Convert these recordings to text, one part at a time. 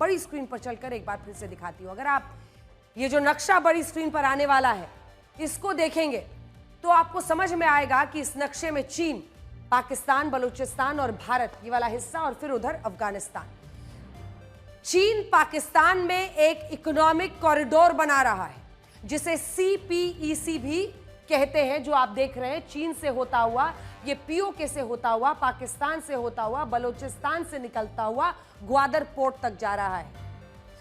बड़ी स्क्रीन पर चलकर एक बार फिर से दिखाती हूं। अगर आप ये जो नक्शा बड़ी स्क्रीन पर आने वाला है इसको देखेंगे तो आपको समझ में आएगा कि इस नक्शे में चीन, पाकिस्तान, बलूचिस्तान और भारत ये वाला हिस्सा और फिर उधर अफगानिस्तान। चीन पाकिस्तान में एक इकोनॉमिक कॉरिडोर बना रहा है जिसे CPEC भी कहते हैं, जो आप देख रहे हैं चीन से होता हुआ, ये POK से होता हुआ, पाकिस्तान से होता हुआ, बलूचिस्तान से निकलता हुआ ग्वादर पोर्ट तक जा रहा है।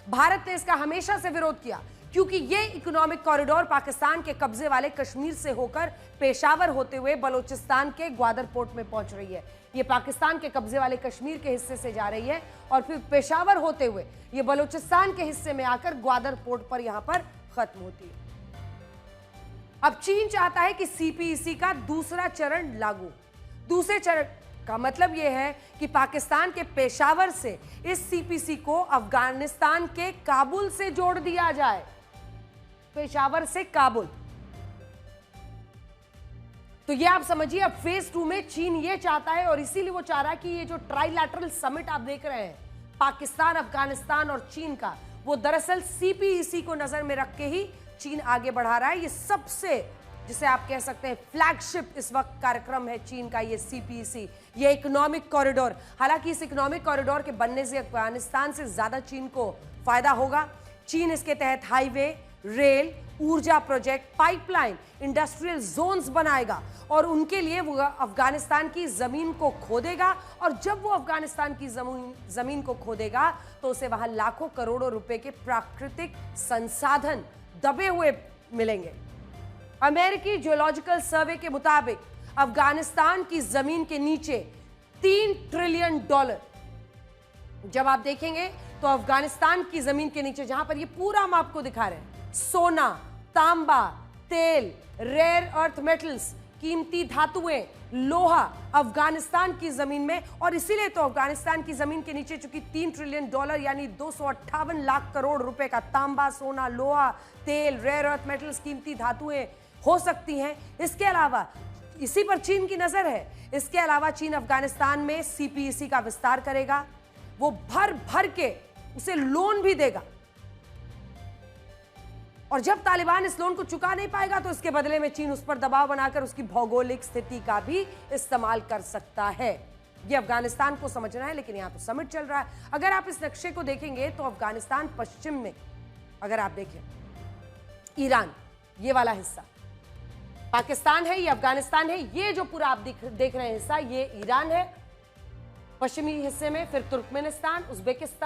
भारत ने इसका हमेशा से विरोध किया क्योंकि ये इकोनॉमिक कॉरिडोर पाकिस्तान के कब्जे वाले कश्मीर से होकर पेशावर होते हुए बलूचिस्तान के ग्वादर पोर्ट में पहुंच रही है। ये पाकिस्तान के कब्जे वाले कश्मीर के हिस्से से जा रही है और फिर पेशावर होते हुए ये बलूचिस्तान के हिस्से में आकर ग्वादर पोर्ट पर यहां पर खत्म होती है। अब चीन चाहता है कि CPEC का दूसरा चरण लागू। दूसरे चरण का मतलब यह है कि पाकिस्तान के पेशावर से इस CPEC को अफगानिस्तान के काबुल से जोड़ दिया जाए। पेशावर से काबुल, तो ये आप समझिए अब फेज 2 में चीन ये चाहता है और इसीलिए वो चाह रहा है कि ये जो ट्राइलैटरल समिट आप देख रहे हैं पाकिस्तान, अफगानिस्तान और चीन का, वो दरअसल CPEC को नजर में रख के ही चीन आगे बढ़ा रहा है। ये सबसे, जिसे आप कह सकते हैं फ्लैगशिप इस वक्त कार्यक्रम है चीन का, ये CPEC, ये इकोनॉमिक कॉरिडोर। हालांकि इस इकोनॉमिक कॉरिडोर के बनने से अफगानिस्तान से ज्यादा चीन को फायदा होगा। चीन इसके तहत हाईवे, रेल, ऊर्जा प्रोजेक्ट, पाइपलाइन, इंडस्ट्रियल जोन्स बनाएगा और उनके लिए वो अफगानिस्तान की जमीन को खोदेगा और जब वो अफगानिस्तान की जमीन को खोदेगा तो उसे वहां लाखों करोड़ों रुपए के प्राकृतिक संसाधन दबे हुए मिलेंगे। अमेरिकी जियोलॉजिकल सर्वे के मुताबिक अफगानिस्तान की जमीन के नीचे $3 ट्रिलियन, जब आप देखेंगे तो अफगानिस्तान की जमीन के नीचे, जहां पर ये पूरा हम आपको दिखा रहे हैं, सोना, तांबा, तेल, रेयर अर्थ मेटल्स, कीमती धातुएं, लोहा अफगानिस्तान की जमीन में। और इसीलिए तो अफगानिस्तान की जमीन के नीचे चूंकि $3 ट्रिलियन यानी 258 लाख करोड़ रुपए का तांबा, सोना, लोहा, तेल, रेयर अर्थ मेटल्स, कीमती धातुएं हो सकती हैं। इसके अलावा इसी पर चीन की नजर है। इसके अलावा चीन अफगानिस्तान में CPEC का विस्तार करेगा, वो भर भर के उसे लोन भी देगा और जब तालिबान इस लोन को चुका नहीं पाएगा तो इसके बदले में चीन उस पर दबाव बनाकर उसकी भौगोलिक स्थिति का भी इस्तेमाल कर सकता है। यह अफगानिस्तान को समझना है, लेकिन यहां तो समिट चल रहा है। अगर आप इस नक्शे को देखेंगे तो अफगानिस्तान पश्चिम में, अगर आप देखें ईरान, ये वाला हिस्सा पाकिस्तान है, ये अफगानिस्तान है, ये जो पूरा आप देख रहे हैं हिस्सा, ये ईरान है पश्चिमी हिस्से में, फिर तुर्कमेनिस्तान, उज्बेकिस्तान,